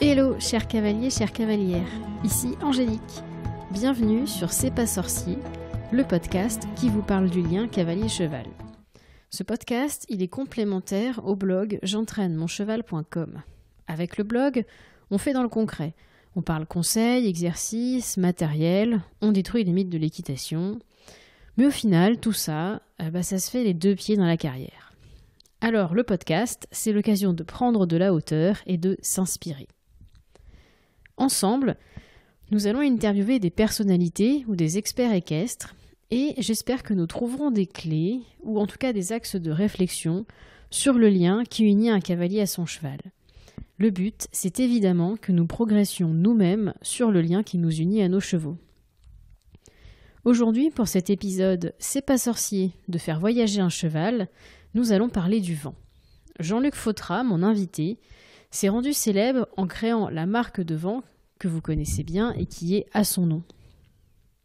Hello, chers cavaliers, chères cavalières, ici Angélique. Bienvenue sur C'est pas sorcier, le podcast qui vous parle du lien cavalier-cheval. Ce podcast, il est complémentaire au blog j'entraînemoncheval.com. Avec le blog, on fait dans le concret. On parle conseils, exercices, matériel, on détruit les mythes de l'équitation. Mais au final, tout ça, ça se fait les deux pieds dans la carrière. Alors, le podcast, c'est l'occasion de prendre de la hauteur et de s'inspirer. Ensemble, nous allons interviewer des personnalités ou des experts équestres et j'espère que nous trouverons des clés ou en tout cas des axes de réflexion sur le lien qui unit un cavalier à son cheval. Le but, c'est évidemment que nous progressions nous-mêmes sur le lien qui nous unit à nos chevaux. Aujourd'hui, pour cet épisode « C'est pas sorcier de faire voyager un cheval », nous allons parler du vent. Jean-Luc Fautra, mon invité, s'est rendu célèbre en créant la marque de vent que vous connaissez bien et qui est à son nom.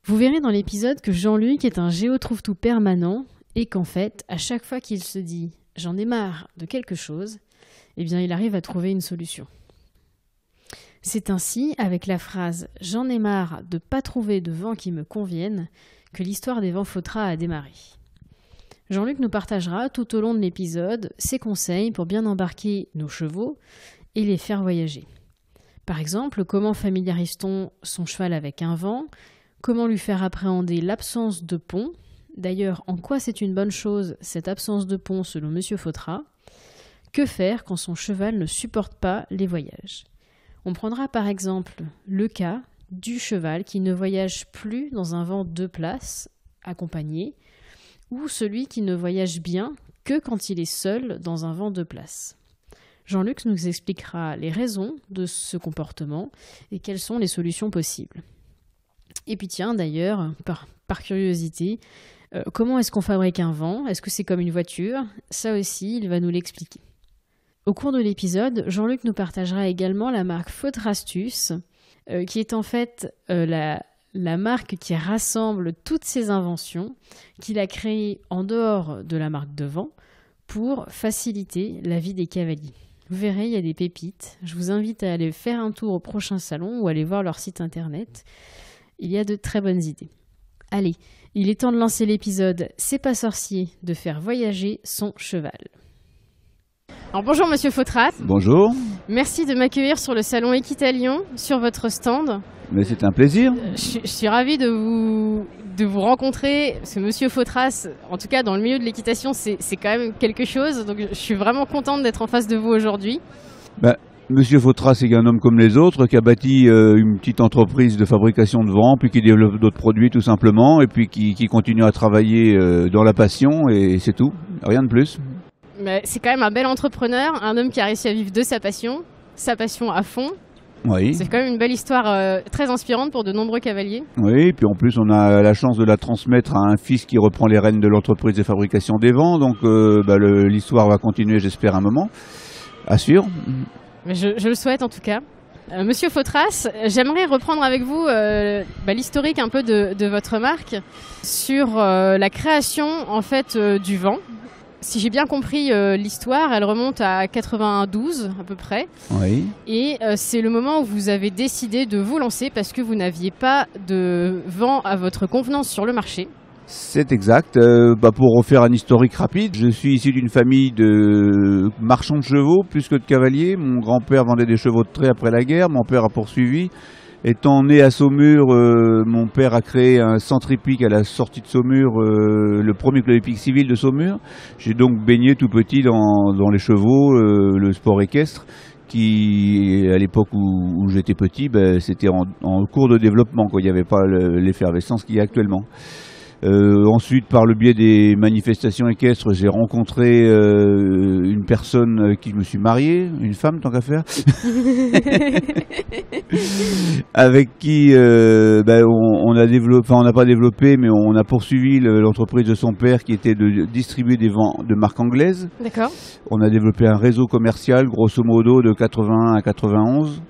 Vous verrez dans l'épisode que Jean-Luc est un géo-trouve-tout permanent et qu'en fait, à chaque fois qu'il se dit « j'en ai marre de quelque chose », il arrive à trouver une solution. C'est ainsi, avec la phrase « j'en ai marre de pas trouver de vent qui me convienne » que l'histoire des vents Fautra a démarré. Jean-Luc nous partagera tout au long de l'épisode ses conseils pour bien embarquer nos chevaux et les faire voyager. Par exemple, comment familiarise-t-on son cheval avec un vent ? Comment lui faire appréhender l'absence de pont ? D'ailleurs, en quoi c'est une bonne chose cette absence de pont selon Monsieur Fautra ? Que faire quand son cheval ne supporte pas les voyages ? On prendra par exemple le cas du cheval qui ne voyage plus dans un vent 2 places, accompagné, ou celui qui ne voyage bien que quand il est seul dans un vent 2 places. Jean-Luc nous expliquera les raisons de ce comportement et quelles sont les solutions possibles. Et puis tiens, d'ailleurs, par curiosité, comment est-ce qu'on fabrique un vent ? Est-ce que c'est comme une voiture ? Ça aussi, il va nous l'expliquer. Au cours de l'épisode, Jean-Luc nous partagera également la marque Fautrastus, qui est en fait la marque qui rassemble toutes ses inventions qu'il a créées en dehors de la marque de vent pour faciliter la vie des cavaliers. Vous verrez, il y a des pépites. Je vous invite à aller faire un tour au prochain salon ou aller voir leur site internet. Il y a de très bonnes idées. Allez, il est temps de lancer l'épisode « C'est pas sorcier de faire voyager son cheval ». Alors bonjour Monsieur Fautra. Bonjour. Merci de m'accueillir sur le salon Équitalion, sur votre stand. Mais c'est un plaisir. Je suis ravie de vous rencontrer. Ce Monsieur Fautras, en tout cas dans le milieu de l'équitation, c'est quand même quelque chose. Donc je suis vraiment contente d'être en face de vous aujourd'hui. Monsieur Fautras, c'est un homme comme les autres qui a bâti une petite entreprise de fabrication de vent, puis qui développe d'autres produits tout simplement, et puis qui continue à travailler dans la passion, et c'est tout, rien de plus. Mais c'est quand même un bel entrepreneur, un homme qui a réussi à vivre de sa passion à fond. Oui. C'est quand même une belle histoire très inspirante pour de nombreux cavaliers. Oui, puis en plus on a la chance de la transmettre à un fils qui reprend les rênes de l'entreprise de fabrication des vents, donc l'histoire va continuer, j'espère, un moment. À suivre. Mais je le souhaite en tout cas. Monsieur Fautras, j'aimerais reprendre avec vous l'historique un peu de votre marque sur la création en fait du vent. Si j'ai bien compris l'histoire, elle remonte à 92 à peu près. Oui. Et c'est le moment où vous avez décidé de vous lancer parce que vous n'aviez pas de vent à votre convenance sur le marché. C'est exact. Pour refaire un historique rapide, je suis issu d'une famille de marchands de chevaux plus que de cavaliers. Mon grand-père vendait des chevaux de trait après la guerre, mon père a poursuivi. Étant né à Saumur, mon père a créé un centre hippique à la sortie de Saumur, le premier club hippique civil de Saumur. J'ai donc baigné tout petit dans les chevaux, le sport équestre, qui à l'époque où j'étais petit, c'était en cours de développement, quoi. Il n'y avait pas l'effervescence qu'il y a actuellement. Ensuite, par le biais des manifestations équestres, j'ai rencontré une personne avec qui je me suis marié, une femme tant qu'à faire, avec qui on a développé, on n'a pas développé, mais on a poursuivi l'entreprise de son père qui était de distribuer des vents de marque anglaise. D'accord. On a développé un réseau commercial, grosso modo, de 81 à 91.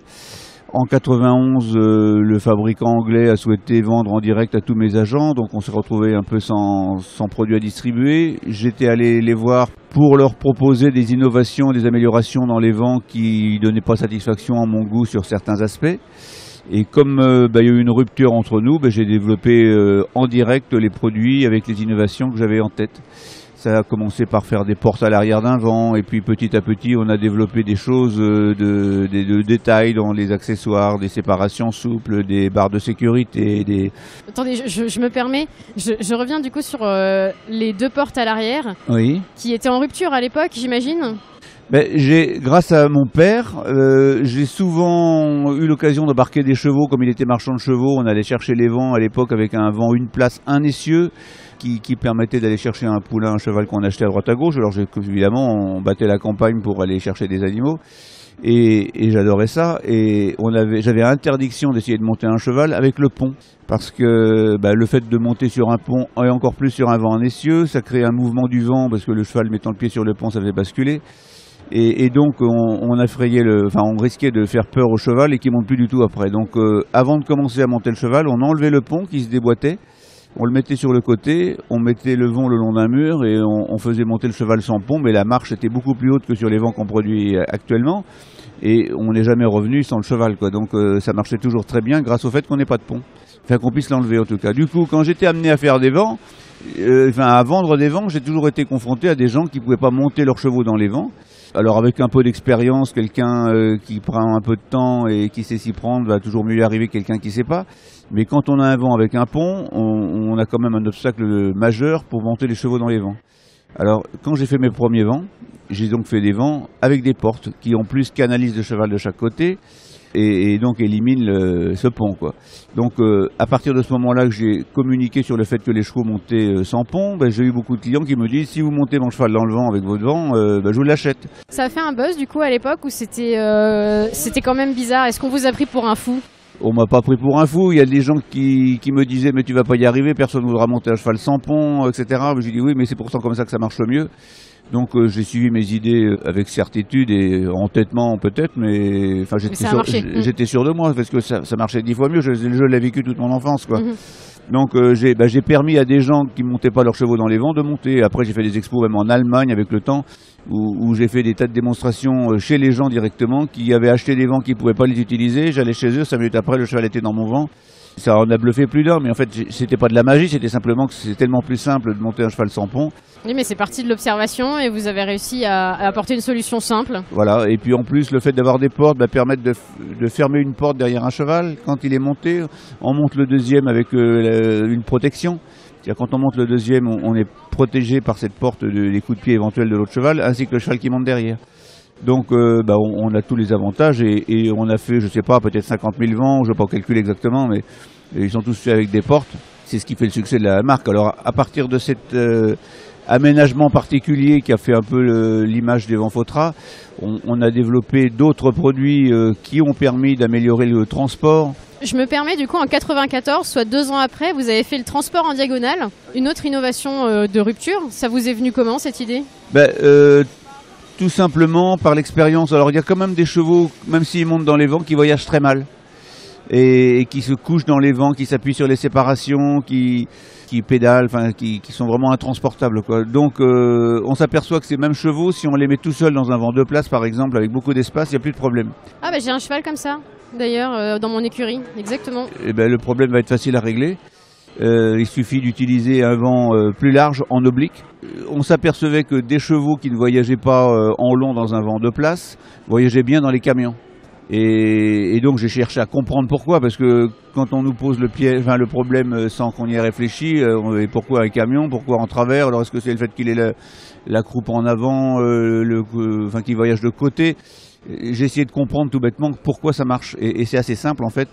En 91, le fabricant anglais a souhaité vendre en direct à tous mes agents, donc on s'est retrouvé un peu sans produits à distribuer. J'étais allé les voir pour leur proposer des innovations, des améliorations dans les vents qui donnaient pas satisfaction à mon goût sur certains aspects. Et comme il y a eu une rupture entre nous, j'ai développé en direct les produits avec les innovations que j'avais en tête. Ça a commencé par faire des portes à l'arrière d'un vent, et puis petit à petit on a développé des choses de détail dans les accessoires, des séparations souples, des barres de sécurité. Attendez, je me permets, je reviens du coup sur les 2 portes à l'arrière, Oui. Qui étaient en rupture à l'époque, j'imagine. Grâce à mon père, j'ai souvent eu l'occasion d'embarquer des chevaux. Comme il était marchand de chevaux, on allait chercher les vents à l'époque avec un vent une place, un essieu, qui permettait d'aller chercher un poulain, un cheval qu'on achetait à droite à gauche. Alors évidemment, on battait la campagne pour aller chercher des animaux. Et j'adorais ça. Et j'avais interdiction d'essayer de monter un cheval avec le pont. Parce que le fait de monter sur un pont, et encore plus sur un vent en essieu, ça crée un mouvement du vent, parce que le cheval mettant le pied sur le pont, ça faisait basculer. Et donc on risquait de faire peur au cheval et qu'il monte plus du tout après. Donc avant de commencer à monter le cheval, on enlevait le pont qui se déboîtait, on le mettait sur le côté, on mettait le vent le long d'un mur et on faisait monter le cheval sans pont, mais la marche était beaucoup plus haute que sur les vents qu'on produit actuellement et on n'est jamais revenu sans le cheval, quoi. Donc ça marchait toujours très bien grâce au fait qu'on n'ait pas de pont, enfin qu'on puisse l'enlever en tout cas. Du coup, quand j'étais amené à faire des vents, à vendre des vents, j'ai toujours été confronté à des gens qui ne pouvaient pas monter leurs chevaux dans les vents. Alors avec un peu d'expérience, quelqu'un qui prend un peu de temps et qui sait s'y prendre va toujours mieux y arriver que quelqu'un qui ne sait pas. Mais quand on a un vent avec un pont, on a quand même un obstacle majeur pour monter les chevaux dans les vents. Alors quand j'ai fait mes premiers vents, j'ai donc fait des vents avec des portes qui en plus canalisent le cheval de chaque côté et donc éliminent ce pont, quoi. Donc à partir de ce moment-là que j'ai communiqué sur le fait que les chevaux montaient sans pont, j'ai eu beaucoup de clients qui me disent si vous montez mon cheval dans le vent avec votre vent, je vous l'achète. Ça a fait un buzz du coup à l'époque où c'était quand même bizarre. Est-ce qu'on vous a pris pour un fou? On m'a pas pris pour un fou. Il y a des gens qui me disaient mais tu vas pas y arriver, personne ne voudra monter un cheval sans pont, etc. J'ai dit oui, mais c'est pourtant comme ça que ça marche le mieux. Donc j'ai suivi mes idées avec certitude et entêtement peut-être, mais enfin j'étais sûr de moi parce que ça marchait 10 fois mieux. Je l'ai vécu toute mon enfance, quoi. Donc j'ai permis à des gens qui montaient pas leurs chevaux dans les vents de monter. Après j'ai fait des expos même en Allemagne avec le temps où j'ai fait des tas de démonstrations chez les gens directement qui avaient acheté des vents qui pouvaient pas les utiliser. J'allais chez eux, 5 minutes après le cheval était dans mon vent. Ça en a bluffé plus d'un, mais en fait c'était pas de la magie, c'était simplement que c'est tellement plus simple de monter un cheval sans pont. Oui, mais c'est parti de l'observation et vous avez réussi à apporter une solution simple. Voilà, et puis en plus le fait d'avoir des portes permettre de fermer une porte derrière un cheval quand il est monté. On monte le deuxième avec une protection. C'est-à-dire quand on monte le deuxième, on est protégé par cette porte des coups de pied éventuels de l'autre cheval, ainsi que le cheval qui monte derrière. Donc on a tous les avantages et on a fait, je sais pas, peut-être 50 000 vents, je ne vais pas calculer exactement, mais ils sont tous faits avec des portes. C'est ce qui fait le succès de la marque. Alors à partir de cet aménagement particulier qui a fait un peu l'image des vents Fautra, on a développé d'autres produits qui ont permis d'améliorer le transport. Je me permets, du coup, en 94, soit 2 ans après, vous avez fait le transport en diagonale, une autre innovation de rupture. Ça vous est venu comment, cette idée? Tout simplement par l'expérience. Alors il y a quand même des chevaux, même s'ils montent dans les vents, qui voyagent très mal et qui se couchent dans les vents, qui s'appuient sur les séparations, qui pédalent, enfin qui sont vraiment intransportables, quoi. Donc on s'aperçoit que ces mêmes chevaux, si on les met tout seuls dans un vent de place par exemple, avec beaucoup d'espace, il n'y a plus de problème. Ah j'ai un cheval comme ça, d'ailleurs, dans mon écurie, exactement. Et le problème va être facile à régler. Il suffit d'utiliser un vent plus large en oblique. On s'apercevait que des chevaux qui ne voyageaient pas en long dans un vent de place voyageaient bien dans les camions. Et donc j'ai cherché à comprendre pourquoi, parce que quand on nous pose le problème sans qu'on y ait réfléchi, et pourquoi un camion, pourquoi en travers, alors est-ce que c'est le fait qu'il ait la croupe en avant, qu'il voyage de côté? J'ai essayé de comprendre tout bêtement pourquoi ça marche, et c'est assez simple en fait.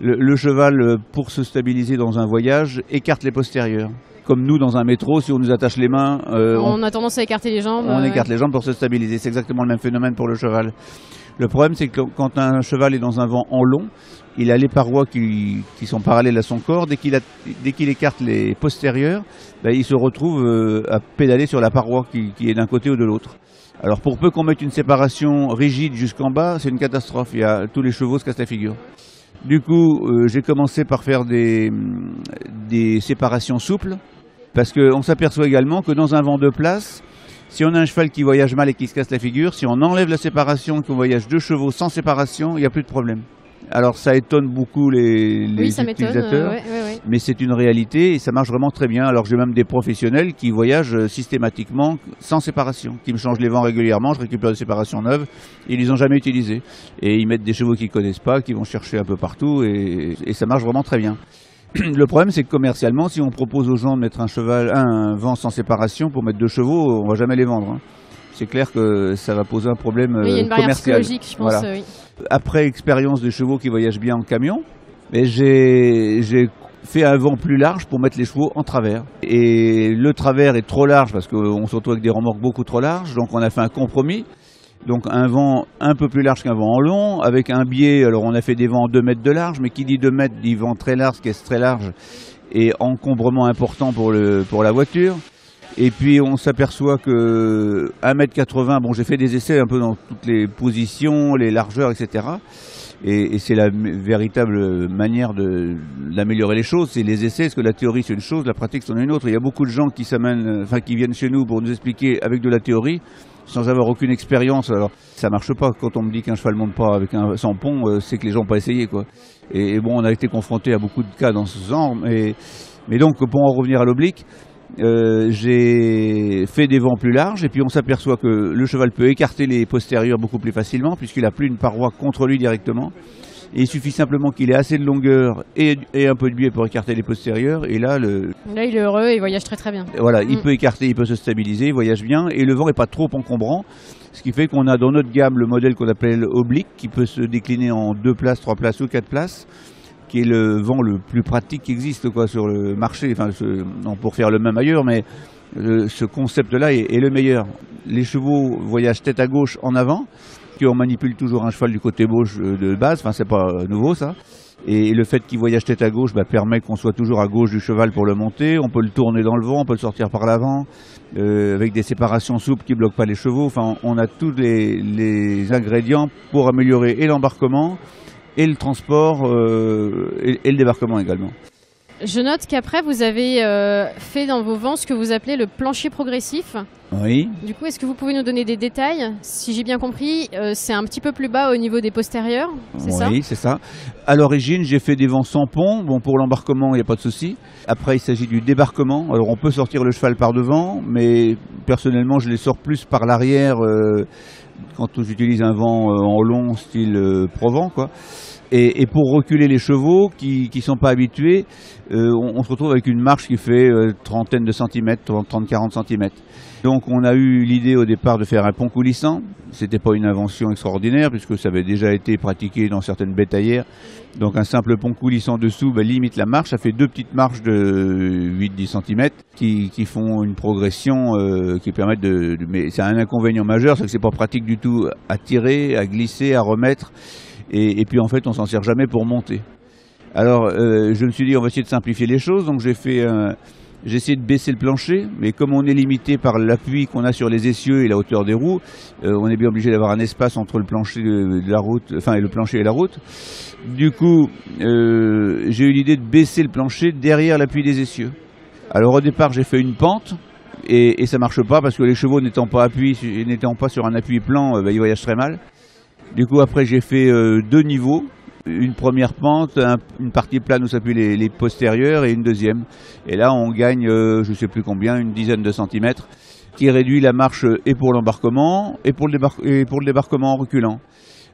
Le cheval, pour se stabiliser dans un voyage, écarte les postérieurs. Comme nous, dans un métro, si on nous attache les mains... on a tendance à écarter les jambes. On écarte les jambes pour se stabiliser. C'est exactement le même phénomène pour le cheval. Le problème, c'est que quand un cheval est dans un vent en long, il a les parois qui sont parallèles à son corps. Dès qu'il écarte les postérieurs, il se retrouve à pédaler sur la paroi qui est d'un côté ou de l'autre. Alors pour peu qu'on mette une séparation rigide jusqu'en bas, c'est une catastrophe. Tous les chevaux se cassent la figure. Du coup, j'ai commencé par faire des séparations souples, parce qu'on s'aperçoit également que dans un vent de place, si on a un cheval qui voyage mal et qui se casse la figure, si on enlève la séparation, qu'on voyage 2 chevaux sans séparation, il n'y a plus de problème. Alors ça étonne beaucoup les utilisateurs, mais c'est une réalité et ça marche vraiment très bien. Alors j'ai même des professionnels qui voyagent systématiquement sans séparation, qui me changent les vents régulièrement, je récupère des séparations neuves, ils les ont jamais utilisées. Et ils mettent des chevaux qu'ils connaissent pas, qui vont chercher un peu partout et ça marche vraiment très bien. Le problème, c'est que commercialement, si on propose aux gens de mettre un vent sans séparation pour mettre 2 chevaux, on va jamais les vendre. C'est clair que ça va poser un problème commercial. Il y a une barrière psychologique, je pense. Voilà. Oui. Après expérience de chevaux qui voyagent bien en camion, j'ai fait un vent plus large pour mettre les chevaux en travers. Et le travers est trop large parce qu'on se retrouve avec des remorques beaucoup trop larges, donc on a fait un compromis. Donc un vent un peu plus large qu'un vent en long, avec un biais, alors on a fait des vents 2 mètres de large, mais qui dit 2 mètres dit vent très large, caisse très large et encombrement important pour la voiture. Et puis on s'aperçoit que 1,80 m, bon j'ai fait des essais un peu dans toutes les positions, les largeurs, etc. Et c'est la véritable manière d'améliorer les choses, c'est les essais, parce que la théorie c'est une chose, la pratique c'en est une autre. Il y a beaucoup de gens qui viennent chez nous pour nous expliquer avec de la théorie, sans avoir aucune expérience. Alors ça marche pas. Quand on me dit qu'un cheval monte pas sans pont, c'est que les gens n'ont pas essayé, quoi. Et bon, on a été confronté à beaucoup de cas dans ce genre, mais donc pour en revenir à l'oblique, j'ai fait des vents plus larges et puis on s'aperçoit que le cheval peut écarter les postérieurs beaucoup plus facilement puisqu'il n'a plus une paroi contre lui directement. Et il suffit simplement qu'il ait assez de longueur et un peu de biais pour écarter les postérieurs. Et là, il est heureux, il voyage très très bien. Voilà, il peut écarter, il peut se stabiliser, il voyage bien et le vent n'est pas trop encombrant. Ce qui fait qu'on a dans notre gamme le modèle qu'on appelle oblique qui peut se décliner en 2 places, 3 places ou 4 places, qui est le vent le plus pratique qui existe sur le marché, pour faire le même ailleurs, mais ce concept-là est le meilleur. Les chevaux voyagent tête à gauche en avant, on manipule toujours un cheval du côté gauche de base, c'est pas nouveau ça. Et le fait qu'il voyage tête à gauche permet qu'on soit toujours à gauche du cheval pour le monter, on peut le tourner dans le vent, on peut le sortir par l'avant, avec des séparations souples qui ne bloquent pas les chevaux. Enfin, on a tous les ingrédients pour améliorer et l'embarquement, et le transport et le débarquement également. Je note qu'après, vous avez fait dans vos vents ce que vous appelez le plancher progressif. Oui. Du coup, est-ce que vous pouvez nous donner des détails? Si j'ai bien compris, c'est un petit peu plus bas au niveau des postérieurs, c'est ça? Oui, c'est ça. À l'origine, j'ai fait des vents sans pont. Bon, pour l'embarquement, il n'y a pas de souci. Après, il s'agit du débarquement. Alors, on peut sortir le cheval par devant, mais personnellement, je les sors plus par l'arrière quand j'utilise un vent en long, style Provence, quoi. Et pour reculer les chevaux qui sont pas habitués, on se retrouve avec une marche qui fait trentaine de centimètres, 30-40 centimètres. Donc on a eu l'idée au départ de faire un pont coulissant. C'était pas une invention extraordinaire puisque ça avait déjà été pratiqué dans certaines bétaillères. Donc un simple pont coulissant dessous limite la marche. Ça fait 2 petites marches de 8-10 centimètres qui font une progression qui permettent mais c'est un inconvénient majeur, c'est que c'est pas pratique du tout à tirer, à glisser, à remettre. Et puis en fait on s'en sert jamais pour monter. Alors je me suis dit on va essayer de simplifier les choses, donc j'ai essayé de baisser le plancher, mais comme on est limité par l'appui qu'on a sur les essieux et la hauteur des roues, on est bien obligé d'avoir un espace entre le plancher de la route, et le plancher et la route. Du coup j'ai eu l'idée de baisser le plancher derrière l'appui des essieux. Alors au départ j'ai fait une pente et ça marche pas parce que les chevaux n'étant pas sur un appui plan, ils voyagent très mal. Du coup, après, j'ai fait 2 niveaux. Une première pente, une partie plane où s'appuient les postérieurs et une deuxième. Et là, on gagne, je ne sais plus combien, une dizaine de centimètres, qui réduit la marche et pour l'embarquement et pour le débarquement en reculant.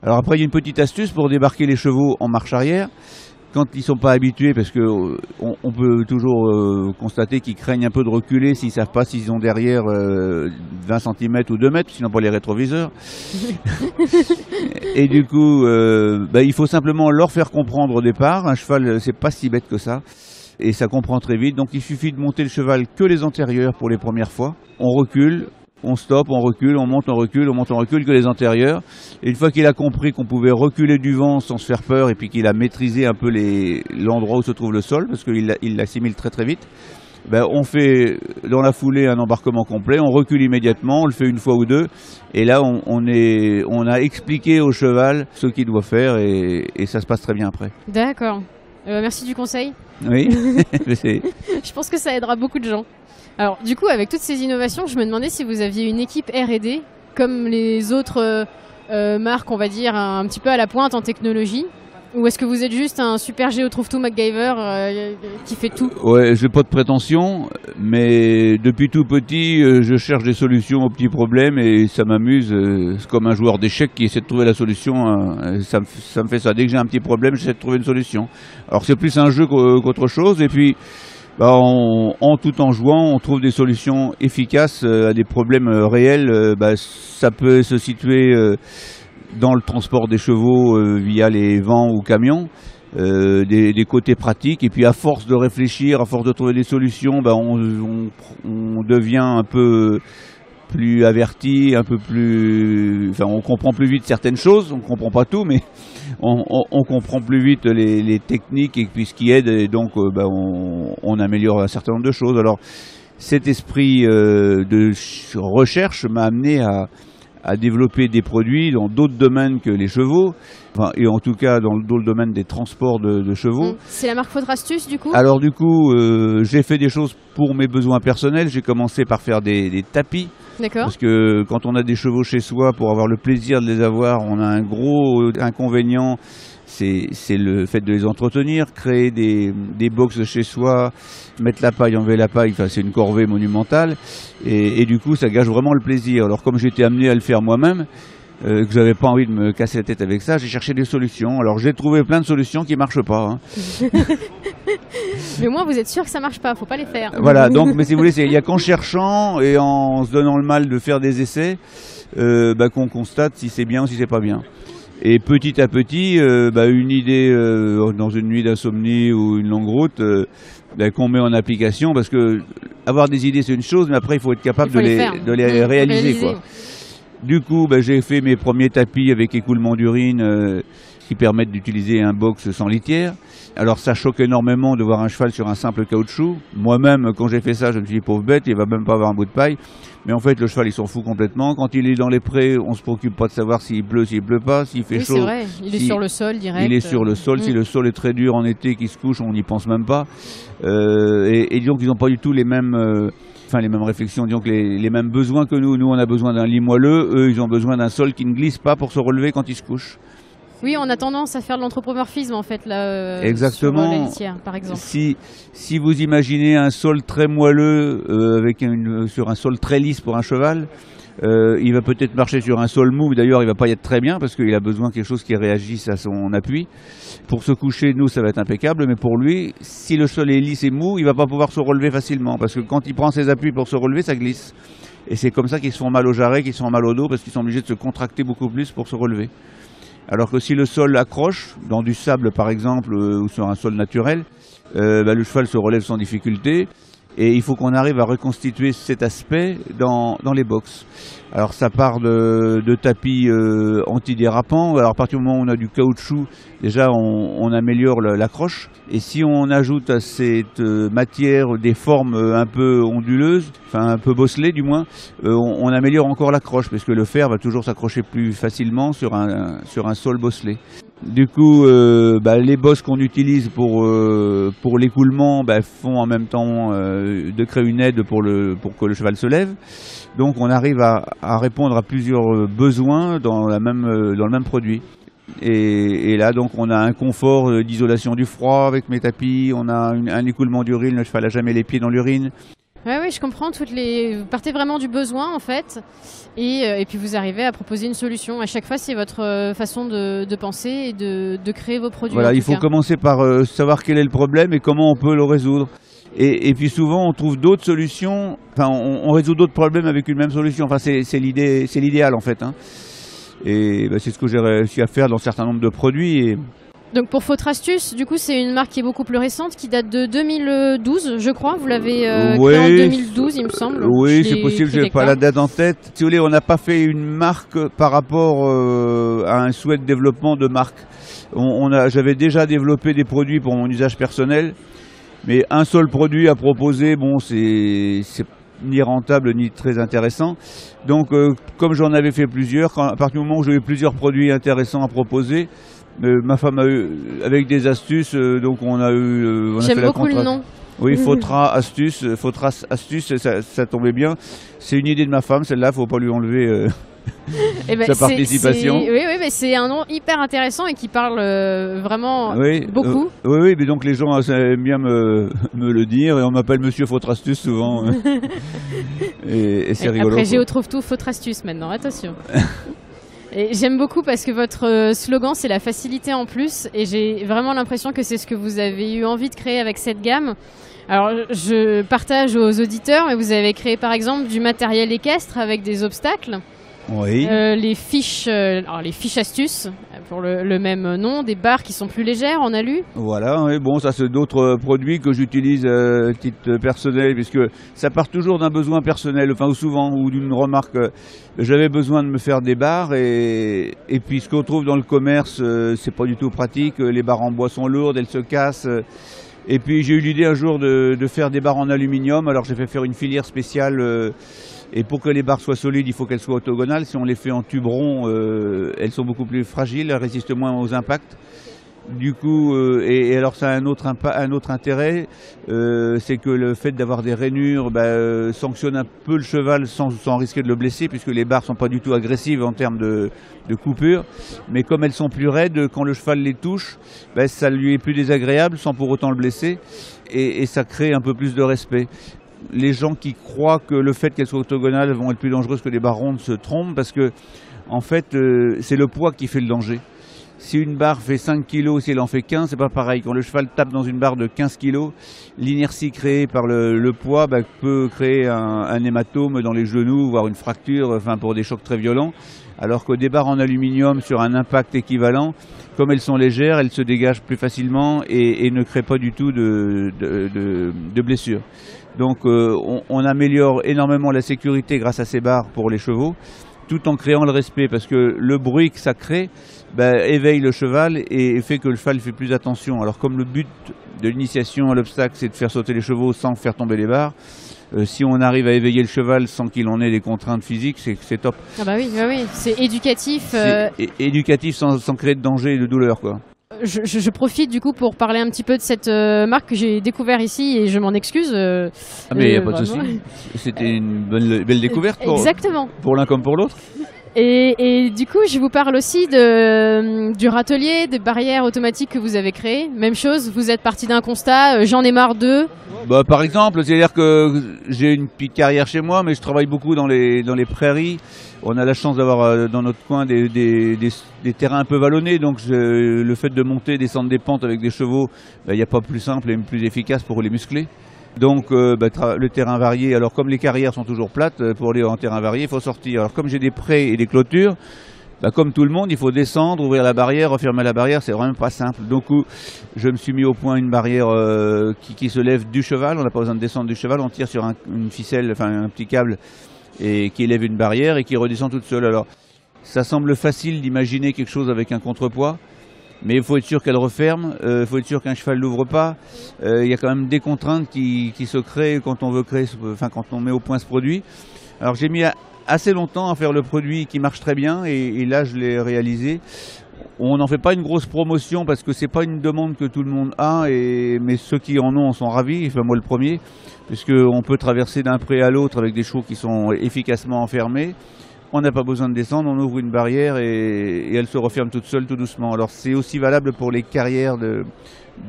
Alors après, il y a une petite astuce pour débarquer les chevaux en marche arrière. Quand ils ne sont pas habitués, parce qu'on peut toujours constater qu'ils craignent un peu de reculer s'ils ne savent pas s'ils ont derrière 20 cm ou 2 mètres, sinon pas les rétroviseurs. Et du coup, il faut simplement leur faire comprendre au départ. Un cheval, c'est pas si bête que ça. Et ça comprend très vite. Donc il suffit de monter le cheval que les antérieurs pour les premières fois. On recule, on stoppe, on recule, on monte, on recule, on monte, on recule que les antérieurs. Et une fois qu'il a compris qu'on pouvait reculer du vent sans se faire peur et puis qu'il a maîtrisé un peu l'endroit où se trouve le sol, parce qu'il l'assimile très très vite, ben, on fait dans la foulée un embarquement complet, on recule immédiatement, on le fait une fois ou deux, et là on a expliqué au cheval ce qu'il doit faire et ça se passe très bien après. D'accord. Merci du conseil. Oui. Je pense que ça aidera beaucoup de gens. Alors du coup, avec toutes ces innovations, je me demandais si vous aviez une équipe R&D comme les autres marques, on va dire, un petit peu à la pointe en technologie. Ou est-ce que vous êtes juste un super géo-trouve-tout MacGyver qui fait tout? Ouais, j'ai pas de prétention, mais depuis tout petit, je cherche des solutions aux petits problèmes et ça m'amuse. C'est comme un joueur d'échecs qui essaie de trouver la solution. Ça me fait ça. Dès que j'ai un petit problème, j'essaie de trouver une solution. Alors c'est plus un jeu qu'autre chose. Et puis, bah, tout en jouant, on trouve des solutions efficaces à des problèmes réels. Bah, ça peut se situer dans le transport des chevaux via les vents ou camions, des côtés pratiques. Et puis à force de réfléchir, à force de trouver des solutions, ben on devient un peu plus averti, un peu plus... Enfin, on comprend plus vite certaines choses, on ne comprend pas tout, mais on comprend plus vite les techniques et puis ce qui aide, et donc on améliore un certain nombre de choses. Alors cet esprit de recherche m'a amené à développer des produits dans d'autres domaines que les chevaux, enfin, et en tout cas dans le domaine des transports de chevaux. C'est la marque Fautre-Astuce du coup? Alors du coup, j'ai fait des choses pour mes besoins personnels. J'ai commencé par faire des tapis. D'accord. Parce que quand on a des chevaux chez soi, pour avoir le plaisir de les avoir, on a un gros inconvénient, c'est le fait de les entretenir, créer des box chez soi, mettre la paille, enlever la paille, enfin, c'est une corvée monumentale, et du coup ça gâche vraiment le plaisir. Alors comme j'étais amené à le faire moi-même, que j'avais pas envie de me casser la tête avec ça, j'ai cherché des solutions. Alors j'ai trouvé plein de solutions qui marchent pas. Hein. Mais au moins vous êtes sûr que ça marche pas, faut pas les faire. Voilà, donc mais si vous voulez, il y a qu'en cherchant et en se donnant le mal de faire des essais qu'on constate si c'est bien ou si c'est pas bien. Et petit à petit, une idée dans une nuit d'insomnie ou une longue route qu'on met en application, parce que avoir des idées c'est une chose, mais après il faut être capable de les réaliser. Quoi. Du coup, j'ai fait mes premiers tapis avec écoulement d'urine qui permettent d'utiliser un box sans litière. Alors ça choque énormément de voir un cheval sur un simple caoutchouc. Moi-même, quand j'ai fait ça, je me suis dit, pauvre bête, il va même pas avoir un bout de paille. Mais en fait, le cheval, il s'en fout complètement. Quand il est dans les prés, on se préoccupe pas de savoir s'il pleut pas, s'il fait chaud. C'est vrai, il est sur le sol direct. Il est sur le sol. Si le sol est très dur en été, qu'il se couche, on n'y pense même pas. Et disons qu'ils n'ont pas du tout les mêmes réflexions, disons que les mêmes besoins que nous. Nous, on a besoin d'un lit moelleux. Eux, ils ont besoin d'un sol qui ne glisse pas pour se relever quand ils se couchent. Oui, on a tendance à faire de l'anthropomorphisme en fait là. Exactement. Sur la litière, par exemple. Si vous imaginez un sol très moelleux sur un sol très lisse pour un cheval, il va peut-être marcher sur un sol mou. D'ailleurs, il va pas y être très bien parce qu'il a besoin de quelque chose qui réagisse à son appui. Pour se coucher, nous, ça va être impeccable, mais pour lui, si le sol est lisse et mou, il va pas pouvoir se relever facilement parce que quand il prend ses appuis pour se relever, ça glisse. Et c'est comme ça qu'ils se font mal au jarret, qu'ils se font mal au dos parce qu'ils sont obligés de se contracter beaucoup plus pour se relever. Alors que si le sol accroche, dans du sable par exemple, ou sur un sol naturel, le cheval se relève sans difficulté. Et il faut qu'on arrive à reconstituer cet aspect dans les box. Alors ça part de tapis antidérapants. Alors à partir du moment où on a du caoutchouc, déjà on améliore l'accroche. Et si on ajoute à cette matière des formes un peu onduleuses, enfin un peu bosselées du moins, on améliore encore l'accroche, parce que le fer va toujours s'accrocher plus facilement sur un sol bosselé. Du coup, les bosses qu'on utilise pour l'écoulement font en même temps de créer une aide pour que le cheval se lève. Donc on arrive à répondre à plusieurs besoins dans le même produit. Et là donc on a un confort d'isolation du froid avec mes tapis, on a un écoulement d'urine, le cheval n'a jamais les pieds dans l'urine. Oui, je comprends. Vous partez vraiment du besoin en fait, et puis vous arrivez à proposer une solution. À chaque fois, c'est votre façon de penser et de créer vos produits. Voilà, il faut commencer par savoir quel est le problème et comment on peut le résoudre. Et puis souvent, on trouve d'autres solutions. Enfin, on résout d'autres problèmes avec une même solution. Enfin, c'est l'idéal en fait. Hein. Et c'est ce que j'ai réussi à faire dans un certain nombre de produits. Donc pour Fautre Astuce, du coup, c'est une marque qui est beaucoup plus récente, qui date de 2012, je crois. Vous l'avez créée en 2012, il me semble. Oui, c'est possible, je n'ai pas la date en tête. Si vous voulez, on n'a pas fait une marque par rapport à un souhait de développement de marque. J'avais déjà développé des produits pour mon usage personnel, mais un seul produit à proposer, bon, c'est ni rentable ni très intéressant. Donc, comme j'en avais fait plusieurs, à partir du moment où j'avais plusieurs produits intéressants à proposer, ma femme a eu, avec des astuces, donc on a eu... J'aime beaucoup le nom. Oui, Fautra Astuce, ça tombait bien. C'est une idée de ma femme, celle-là, faut pas lui enlever sa participation. Oui, mais c'est un nom hyper intéressant et qui parle vraiment beaucoup. Oui, mais donc les gens aiment bien me le dire et on m'appelle Monsieur Fautre Astuce souvent. et c'est rigolo. Après, j'ai retrouve tout Fautre Astuce maintenant, attention. Et j'aime beaucoup parce que votre slogan, c'est la facilité en plus. Et j'ai vraiment l'impression que c'est ce que vous avez eu envie de créer avec cette gamme. Alors, je partage aux auditeurs, mais vous avez créé par exemple du matériel équestre avec des obstacles. Oui. Les fiches astuces, pour le même nom, des barres qui sont plus légères en alu. Voilà, oui, bon, ça c'est d'autres produits que j'utilise à titre personnel, puisque ça part toujours d'un besoin personnel, enfin ou souvent, ou d'une remarque. J'avais besoin de me faire des barres, et puis ce qu'on trouve dans le commerce, c'est pas du tout pratique. Les barres en bois sont lourdes, elles se cassent. Et puis j'ai eu l'idée un jour de faire des barres en aluminium, alors j'ai fait faire une filière spéciale. Et pour que les barres soient solides, il faut qu'elles soient orthogonales. Si on les fait en tube rond, elles sont beaucoup plus fragiles, elles résistent moins aux impacts. Du coup, et alors ça a un autre intérêt, c'est que le fait d'avoir des rainures sanctionne un peu le cheval sans risquer de le blesser, puisque les barres sont pas du tout agressives en termes de coupure. Mais comme elles sont plus raides, quand le cheval les touche, ça lui est plus désagréable sans pour autant le blesser, et ça crée un peu plus de respect. Les gens qui croient que le fait qu'elles soient orthogonales vont être plus dangereuses que les barres rondes se trompent, parce que en fait c'est le poids qui fait le danger. Si une barre fait 5 kg, si elle en fait 15, c'est pas pareil. Quand le cheval tape dans une barre de 15 kg, l'inertie créée par le poids peut créer un hématome dans les genoux, voire une fracture, enfin pour des chocs très violents. Alors que des barres en aluminium sur un impact équivalent, comme elles sont légères, elles se dégagent plus facilement et ne créent pas du tout de blessures. Donc on améliore énormément la sécurité grâce à ces barres pour les chevaux, tout en créant le respect, parce que le bruit que ça crée éveille le cheval et fait que le cheval fait plus attention. Alors comme le but de l'initiation à l'obstacle, c'est de faire sauter les chevaux sans faire tomber les barres, si on arrive à éveiller le cheval sans qu'il en ait des contraintes physiques, c'est top. Ah bah oui, c'est éducatif. Éducatif sans créer de danger et de douleur, quoi. Je profite du coup pour parler un petit peu de cette marque que j'ai découvert ici et je m'en excuse. Mais il n'y a pas de souci. C'était une belle découverte pour l'un comme pour l'autre. Et du coup, je vous parle aussi du râtelier, des barrières automatiques que vous avez créées. Même chose, vous êtes parti d'un constat, j'en ai marre d'eux. Par exemple, c'est-à-dire que j'ai une petite carrière chez moi, mais je travaille beaucoup dans les prairies. On a la chance d'avoir dans notre coin des terrains un peu vallonnés, donc le fait de monter et descendre des pentes avec des chevaux, il n'y a pas plus simple et plus efficace pour les muscler. Donc le terrain varié, alors comme les carrières sont toujours plates, pour aller en terrain varié, il faut sortir. Alors comme j'ai des prés et des clôtures, comme tout le monde, il faut descendre, ouvrir la barrière, refermer la barrière, c'est vraiment pas simple. Donc je me suis mis au point une barrière qui se lève du cheval, on n'a pas besoin de descendre du cheval, on tire sur une ficelle, enfin un petit câble, et qui élève une barrière et qui redescend toute seule. Alors ça semble facile d'imaginer quelque chose avec un contrepoids, mais il faut être sûr qu'elle referme, il faut être sûr qu'un cheval l'ouvre pas. Il y a quand même des contraintes qui se créent quand on veut quand on met au point ce produit. Alors j'ai mis assez longtemps à faire le produit qui marche très bien et là je l'ai réalisé. On n'en fait pas une grosse promotion parce que c'est pas une demande que tout le monde a, mais ceux qui en ont en sont ravis, enfin moi le premier, puisqu'on peut traverser d'un pré à l'autre avec des chevaux qui sont efficacement enfermés. On n'a pas besoin de descendre, on ouvre une barrière et elle se referme toute seule, tout doucement. Alors c'est aussi valable pour les carrières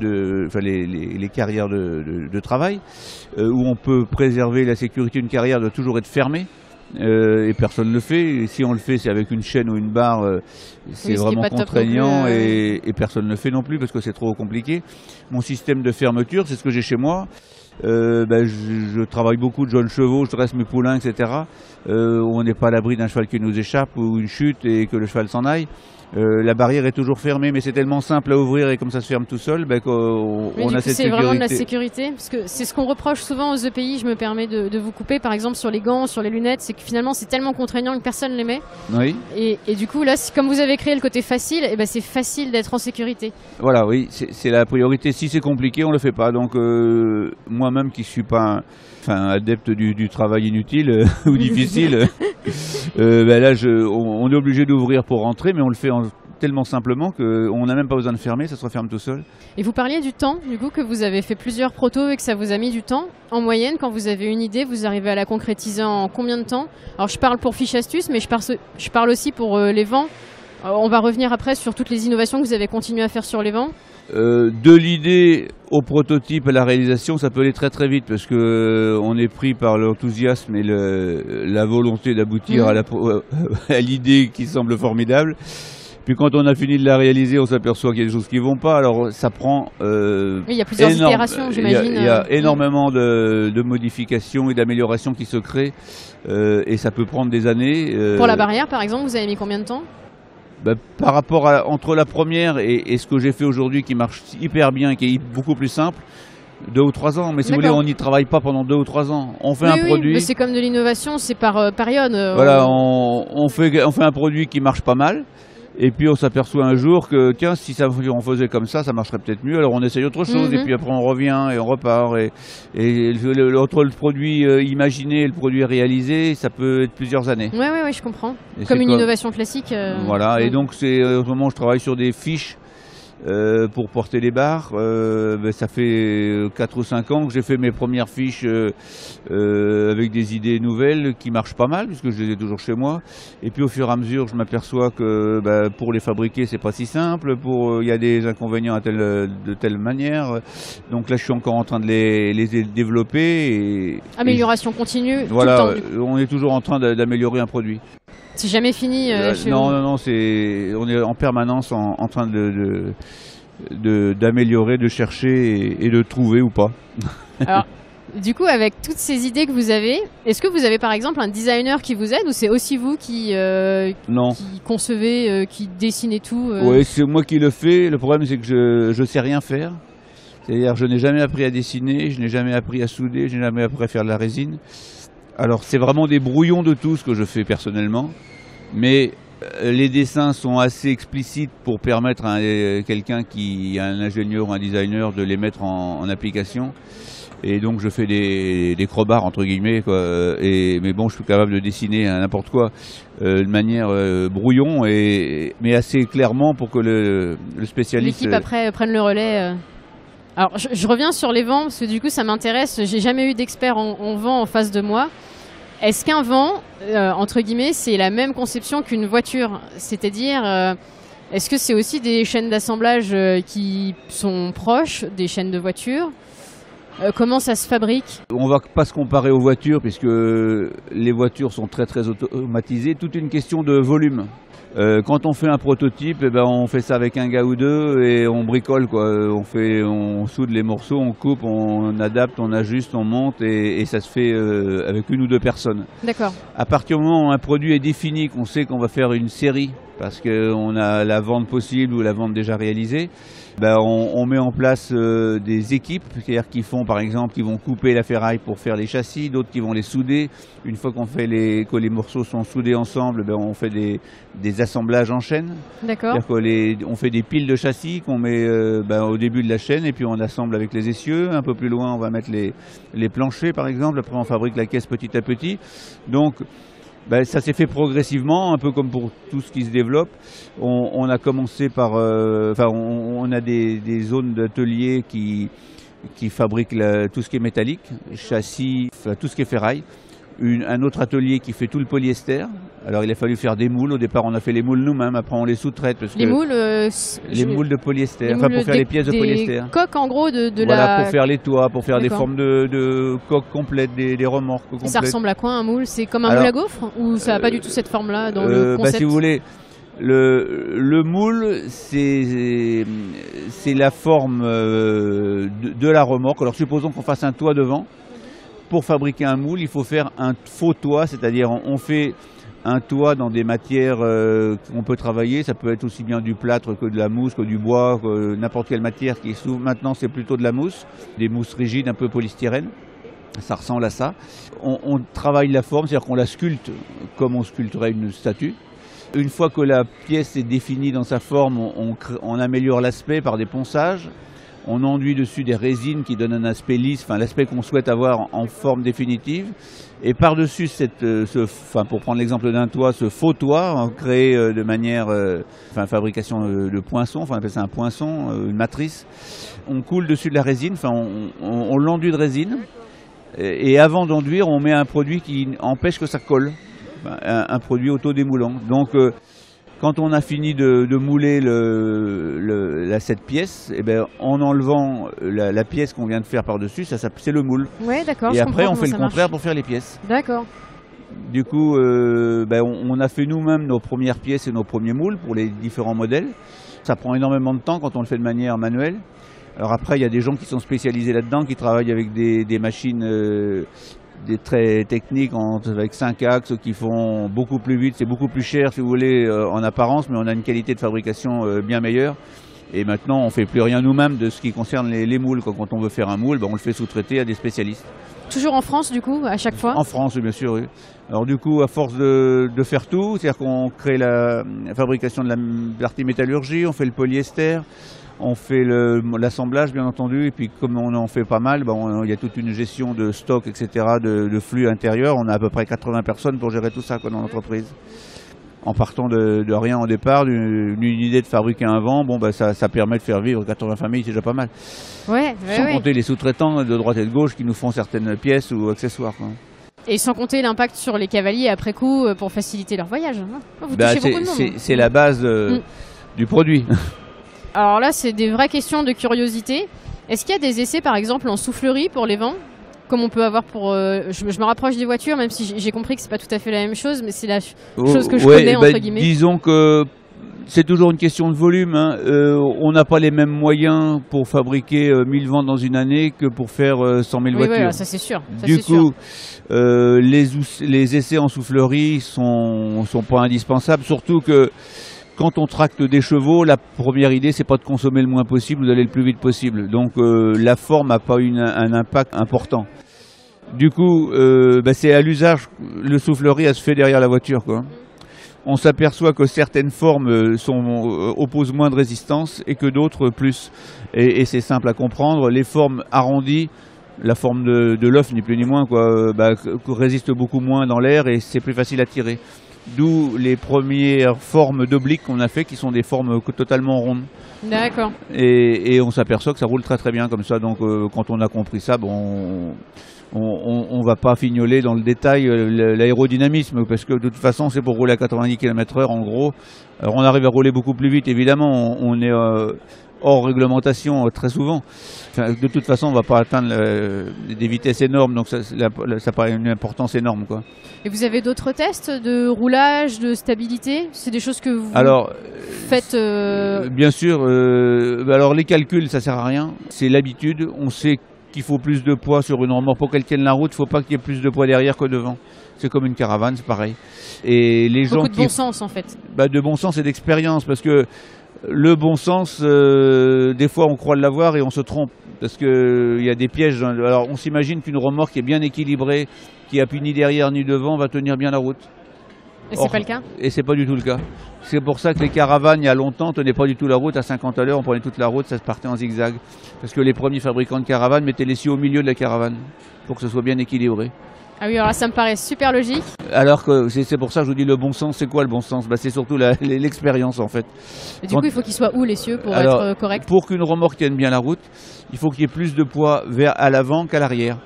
les carrières de travail, où on peut préserver la sécurité d'une carrière doit toujours être fermée. Et personne ne le fait. Et si on le fait, c'est avec une chaîne ou une barre, c'est vraiment contraignant et personne ne le fait non plus parce que c'est trop compliqué. Mon système de fermeture, c'est ce que j'ai chez moi. Je travaille beaucoup de jeunes chevaux, je dresse mes poulains, etc. On n'est pas à l'abri d'un cheval qui nous échappe ou une chute et que le cheval s'en aille. La barrière est toujours fermée, mais c'est tellement simple à ouvrir et comme ça se ferme tout seul, qu'on Oui, on a cette c'est sécurité. vraiment de la sécurité, parce que c'est ce qu'on reproche souvent aux EPI, je me permets de vous couper, par exemple sur les gants, sur les lunettes, c'est que finalement c'est tellement contraignant que personne ne les met. Oui. Et du coup, là, comme vous avez créé le côté facile, eh ben, c'est facile d'être en sécurité. Voilà, oui, c'est la priorité. Si c'est compliqué, on le fait pas. Donc moi-même qui suis pas adepte du travail inutile ou difficile, là on est obligé d'ouvrir pour rentrer, mais on le fait tellement simplement qu'on n'a même pas besoin de fermer, ça se referme tout seul. Et vous parliez du temps, du coup, que vous avez fait plusieurs protos et que ça vous a mis du temps. En moyenne, quand vous avez une idée, vous arrivez à la concrétiser en combien de temps? Alors je parle pour Fiche Astuce, mais je parle aussi pour les vents. On va revenir après sur toutes les innovations que vous avez continué à faire sur les vents. De l'idée au prototype à la réalisation, ça peut aller très très vite parce que on est pris par l'enthousiasme et la volonté d'aboutir à l'idée qui semble formidable. Puis quand on a fini de la réaliser, on s'aperçoit qu'il y a des choses qui vont pas. Alors ça prend. Oui, il y a plusieurs itérations, j'imagine. Il y a énormément de modifications et d'améliorations qui se créent et ça peut prendre des années. Pour la barrière, par exemple, vous avez mis combien de temps? Par rapport entre la première et ce que j'ai fait aujourd'hui qui marche hyper bien, qui est beaucoup plus simple, 2 ou 3 ans. Mais si vous voulez, on n'y travaille pas pendant 2 ou 3 ans. On fait un produit. Mais c'est comme de l'innovation, c'est par période. Voilà, on fait un produit qui marche pas mal. Et puis on s'aperçoit un jour que tiens, si on faisait comme ça marcherait peut-être mieux. Alors on essaye autre chose et puis après on revient et on repart. Et entre le produit imaginé et le produit réalisé, ça peut être plusieurs années. Oui, je comprends. Comme une innovation classique. Voilà, et donc en ce moment je travaille sur des fiches pour porter les barres. Ça fait 4 ou 5 ans que j'ai fait mes premières fiches avec des idées nouvelles qui marchent pas mal puisque je les ai toujours chez moi. Et puis au fur et à mesure, je m'aperçois que pour les fabriquer, c'est pas si simple. Il y a des inconvénients de telle manière. Donc là, je suis encore en train de les développer. Amélioration continue. Voilà, tout le temps. On est toujours en train d'améliorer un produit. C'est jamais fini chez vous? Non, on est en permanence en train d'améliorer, de chercher et de trouver ou pas. Alors, du coup, avec toutes ces idées que vous avez, est-ce que vous avez par exemple un designer qui vous aide ou c'est aussi vous qui concevez, qui dessinez tout Oui, c'est moi qui le fais. Le problème, c'est que je sais rien faire. C'est-à-dire, je n'ai jamais appris à dessiner, je n'ai jamais appris à souder, je n'ai jamais appris à faire de la résine. Alors c'est vraiment des brouillons de tout ce que je fais personnellement, mais les dessins sont assez explicites pour permettre à quelqu'un qui est un ingénieur ou un designer de les mettre en application. Et donc je fais des crobards entre guillemets, quoi. Mais bon, je suis capable de dessiner n'importe quoi de manière brouillon, mais assez clairement pour que le spécialiste... L'équipe après prenne le relais. Alors je reviens sur les vents parce que du coup ça m'intéresse. J'ai jamais eu d'expert en vent en face de moi. Est-ce qu'un vent, entre guillemets, c'est la même conception qu'une voiture? C'est-à-dire, est-ce que c'est aussi des chaînes d'assemblage qui sont proches des chaînes de voitures? Comment ça se fabrique? On ne va pas se comparer aux voitures puisque les voitures sont très très automatisées. Tout est une question de volume. Quand on fait un prototype, on fait ça avec un gars ou deux et on bricole, quoi. On soude les morceaux, on coupe, on adapte, on ajuste, on monte et ça se fait avec 1 ou 2 personnes. D'accord. À partir du moment où un produit est défini, qu'on sait qu'on va faire une série parce qu'on a la vente possible ou la vente déjà réalisée, on met en place des équipes, c'est-à-dire qui font par exemple, qui vont couper la ferraille pour faire les châssis, d'autres qui vont les souder. Une fois que les morceaux sont soudés ensemble, on fait des assemblages en chaîne. D'accord. C'est-à-dire qu'on fait des piles de châssis qu'on met au début de la chaîne et puis on assemble avec les essieux. Un peu plus loin, on va mettre les planchers par exemple. Après, on fabrique la caisse petit à petit. Donc, ça s'est fait progressivement, un peu comme pour tout ce qui se développe. On a commencé par... on a des zones d'ateliers qui fabriquent tout ce qui est métallique, châssis, tout ce qui est ferraille. Un autre atelier qui fait tout le polyester. Alors il a fallu faire des moules. Au départ, on a fait les moules nous-mêmes. Après, on les sous-traite. Les moules moules de polyester. Pour faire les pièces de polyester. Des coques, en gros, Voilà, pour faire les toits, pour faire des formes de coques complètes, des remorques complètes. Ça ressemble à quoi un moule? C'est comme un moule à gaufres? Ou ça n'a pas du tout cette forme-là dans le concept? Si vous voulez, le moule, c'est la forme de la remorque. Alors supposons qu'on fasse un toit devant. Pour fabriquer un moule, il faut faire un faux toit, c'est-à-dire on fait un toit dans des matières qu'on peut travailler. Ça peut être aussi bien du plâtre que de la mousse, que du bois, que n'importe quelle matière qui est sous. Maintenant, c'est plutôt de la mousse, des mousses rigides, un peu polystyrène. Ça ressemble à ça. On travaille la forme, c'est-à-dire qu'on la sculpte comme on sculpterait une statue. Une fois que la pièce est définie dans sa forme, on améliore l'aspect par des ponçages. On enduit dessus des résines qui donnent un aspect lisse, enfin l'aspect qu'on souhaite avoir en forme définitive. Et par-dessus, pour prendre l'exemple d'un toit, ce faux toit, créé de manière, fabrication de poinçon, on appelle ça un poinçon, une matrice. On coule dessus de la résine, on l'enduit de résine. Et avant d'enduire, on met un produit qui empêche que ça colle, un produit auto-démoulant. Donc, quand on a fini de mouler cette pièce, en enlevant la pièce qu'on vient de faire par-dessus, c'est le moule. Ouais, d'accord. Et après, on fait le contraire pour faire les pièces. D'accord. Du coup, on a fait nous-mêmes nos premières pièces et nos premiers moules pour les différents modèles. Ça prend énormément de temps quand on le fait de manière manuelle. Alors après, il y a des gens qui sont spécialisés là-dedans, qui travaillent avec des machines très techniques, avec 5 axes, qui font beaucoup plus vite. C'est beaucoup plus cher, si vous voulez, en apparence, mais on a une qualité de fabrication bien meilleure. Et maintenant, on ne fait plus rien nous-mêmes de ce qui concerne les moules. Quand on veut faire un moule, on le fait sous-traiter à des spécialistes. Toujours en France, du coup, à chaque fois? En France, bien sûr, oui. Alors du coup, à force de faire tout, c'est-à-dire qu'on crée la fabrication de l'artimétallurgie, on fait le polyester, on fait l'assemblage, bien entendu, et puis comme on en fait pas mal, il y a toute une gestion de stock, etc., de flux intérieur. On a à peu près 80 personnes pour gérer tout ça dans l'entreprise. En partant de rien au départ, d'une idée de fabriquer un vent, ça permet de faire vivre 80 familles, c'est déjà pas mal. Sans compter les sous-traitants de droite et de gauche qui nous font certaines pièces ou accessoires, quoi. Et sans compter l'impact sur les cavaliers après coup pour faciliter leur voyage. Vous touchez beaucoup de monde. C'est la base du produit. Alors là, c'est des vraies questions de curiosité. Est-ce qu'il y a des essais, par exemple, en soufflerie pour les vents, comme on peut avoir pour... je me rapproche des voitures, même si j'ai compris que c'est pas tout à fait la même chose, mais c'est la chose que je connais, entre guillemets. Disons que c'est toujours une question de volume. On n'a pas les mêmes moyens pour fabriquer 1000 vents dans une année que pour faire 100 000 voitures. Oui, ça c'est sûr. Du coup, les essais en soufflerie sont pas indispensables, surtout que quand on tracte des chevaux, la première idée, c'est pas de consommer le moins possible, d'aller le plus vite possible. Donc la forme n'a pas un impact important. Du coup, c'est à l'usage, le soufflerie, elle se fait derrière la voiture, quoi. On s'aperçoit que certaines formes opposent moins de résistance et que d'autres plus. Et c'est simple à comprendre. Les formes arrondies, la forme de l'œuf, ni plus ni moins, résistent beaucoup moins dans l'air et c'est plus facile à tirer. D'où les premières formes d'obliques qu'on a fait, qui sont des formes totalement rondes. D'accord. Et on s'aperçoit que ça roule très très bien comme ça. Donc quand on a compris ça, on va pas fignoler dans le détail l'aérodynamisme, parce que de toute façon c'est pour rouler à 90 km/h en gros. Alors on arrive à rouler beaucoup plus vite, évidemment, on est hors réglementation très souvent. De toute façon on va pas atteindre des vitesses énormes, donc ça paraît une importance énorme, quoi. Et vous avez d'autres tests de roulage, de stabilité? C'est des choses que vous faites Bien sûr, alors les calculs ça sert à rien, c'est l'habitude. On sait qu'il faut plus de poids sur une remorque pour qu'elle tienne la route. Il ne faut pas qu'il y ait plus de poids derrière que devant. C'est comme une caravane, c'est pareil. Et les gens de bon sens, en fait. De bon sens et d'expérience, parce que le bon sens, des fois on croit l'avoir et on se trompe, parce qu'il y a des pièges. Alors on s'imagine qu'une remorque qui est bien équilibrée, qui appuie ni derrière ni devant, va tenir bien la route. Et c'est pas le cas? Et c'est pas du tout le cas. C'est pour ça que les caravanes, il y a longtemps, tenaient pas du tout la route à 50 à l'heure. On prenait toute la route, ça se partait en zigzag. Parce que les premiers fabricants de caravanes mettaient l'essieu au milieu de la caravane, pour que ce soit bien équilibré. Ah oui, alors là, ça me paraît super logique. Alors que c'est pour ça que je vous dis le bon sens. C'est quoi le bon sens? C'est surtout l'expérience, en fait. Et du coup, il faut qu'il soit où l'essieu pour être correct? Pour qu'une remorque tienne bien la route, il faut qu'il y ait plus de poids à l'avant qu'à l'arrière.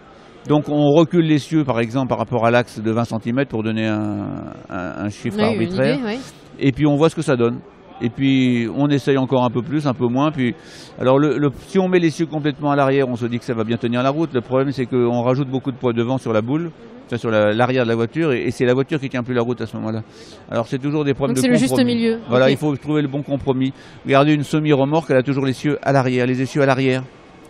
Donc on recule l'essieu, par exemple, par rapport à l'axe de 20 cm pour donner un chiffre arbitraire. Une idée, Et puis on voit ce que ça donne. Et puis on essaye encore un peu plus, un peu moins. Puis, alors si on met l'essieu complètement à l'arrière, on se dit que ça va bien tenir la route. Le problème, c'est qu'on rajoute beaucoup de poids devant sur la boule, sur l'arrière de la voiture, et c'est la voiture qui tient plus la route à ce moment-là. Alors c'est toujours des problèmes de compromis. Donc c'est le juste milieu. Voilà, okay. Il faut trouver le bon compromis. Regardez une semi-remorque, elle a toujours l'essieu à l'arrière, les essieux à l'arrière.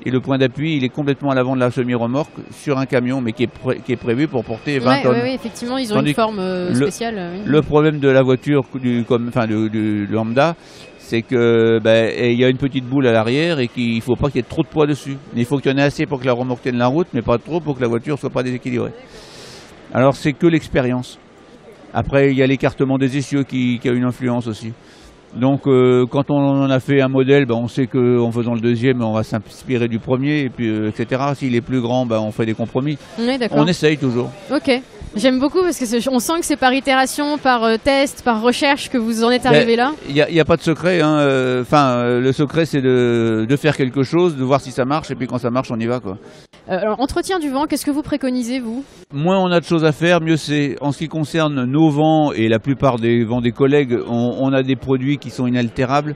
Et le point d'appui, il est complètement à l'avant de la semi-remorque sur un camion, mais qui est prévu pour porter 20 tonnes. Oui, effectivement, ils ont Tandis une forme spéciale. Oui. Le problème de la voiture, du lambda, c'est que il y a une petite boule à l'arrière et qu'il ne faut pas qu'il y ait trop de poids dessus. Il faut qu'il y en ait assez pour que la remorque tienne la route, mais pas trop pour que la voiture ne soit pas déséquilibrée. Alors c'est que l'expérience. Après, il y a l'écartement des essieux qui a une influence aussi. Donc quand on en a fait un modèle, on sait qu'en faisant le deuxième, on va s'inspirer du premier, et puis, etc. S'il est plus grand, on fait des compromis. Oui, on essaye toujours. Ok. J'aime beaucoup parce que on sent que c'est par itération, par test, par recherche que vous en êtes arrivé là. Il n'y a pas de secret. Hein. Le secret, c'est de faire quelque chose, de voir si ça marche, et puis quand ça marche, on y va, quoi. Alors, entretien du vent, qu'est-ce que vous préconisez, vous? Moins on a de choses à faire, mieux c'est. En ce qui concerne nos vents et la plupart des vents des collègues, on a des produits qui sont inaltérables.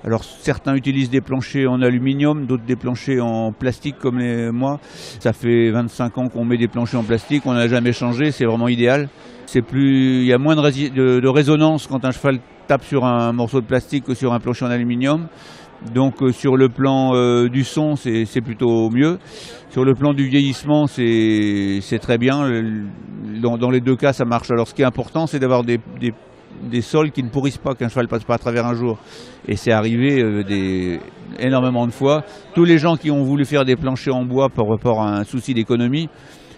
Alors certains utilisent des planchers en aluminium, d'autres des planchers en plastique comme moi. Ça fait 25 ans qu'on met des planchers en plastique, on n'a jamais changé, c'est vraiment idéal. Il y a moins de résonance quand un cheval tape sur un morceau de plastique que sur un plancher en aluminium. Donc sur le plan du son, c'est plutôt mieux. Sur le plan du vieillissement, c'est très bien. Dans les deux cas, ça marche. Alors ce qui est important, c'est d'avoir des sols qui ne pourrissent pas, qu'un cheval ne passe pas à travers un jour. Et c'est arrivé énormément de fois. Tous les gens qui ont voulu faire des planchers en bois par rapport à un souci d'économie,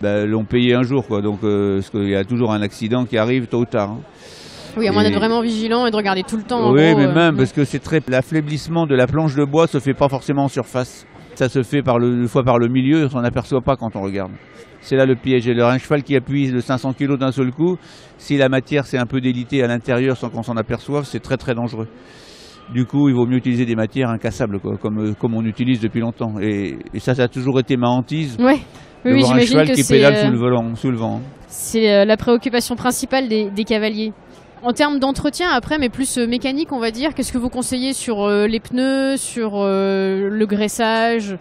l'ont payé un jour, quoi. Donc parce qu'il y a toujours un accident qui arrive tôt ou tard. Hein. Oui, à moins d'être vraiment vigilant et de regarder tout le temps. Oui, mais même parce que l'affaiblissement de la planche de bois se fait pas forcément en surface. Ça se fait des fois par le milieu, on s'en aperçoit pas quand on regarde. C'est là le piège. Alors, un cheval qui appuie de 500 kg d'un seul coup, si la matière s'est un peu délitée à l'intérieur sans qu'on s'en aperçoive, c'est très très dangereux. Du coup, il vaut mieux utiliser des matières incassables, quoi, comme on utilise depuis longtemps. Et ça a toujours été ma hantise. Ouais. Oui, voir un cheval qui pédale sous le vent. C'est la préoccupation principale des cavaliers. En termes d'entretien, après, mais plus mécanique, on va dire, qu'est-ce que vous conseillez sur les pneus, sur le graissage,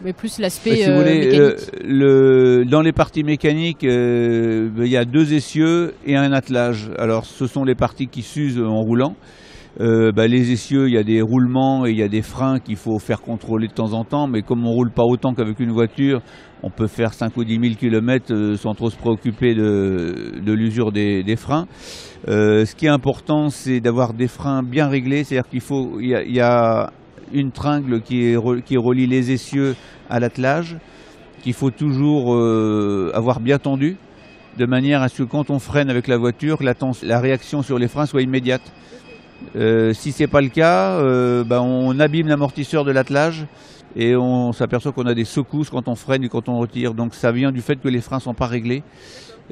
mais plus l'aspect si vous voulez, mécanique. dans les parties mécaniques, il y a 2 essieux et un attelage. Alors, ce sont les parties qui s'usent en roulant. Les essieux, il y a des roulements et il y a des freins qu'il faut faire contrôler de temps en temps, mais comme on roule pas autant qu'avec une voiture, on peut faire 5 ou 10 000 km sans trop se préoccuper de l'usure des freins. Ce qui est important, c'est d'avoir des freins bien réglés, c'est-à-dire il y a une tringle qui relie les essieux à l'attelage, qu'il faut toujours avoir bien tendu, de manière à ce que quand on freine avec la voiture, la réaction sur les freins soit immédiate. Si c'est pas le cas, on abîme l'amortisseur de l'attelage et on s'aperçoit qu'on a des secousses quand on freine et quand on retire. Donc ça vient du fait que les freins sont pas réglés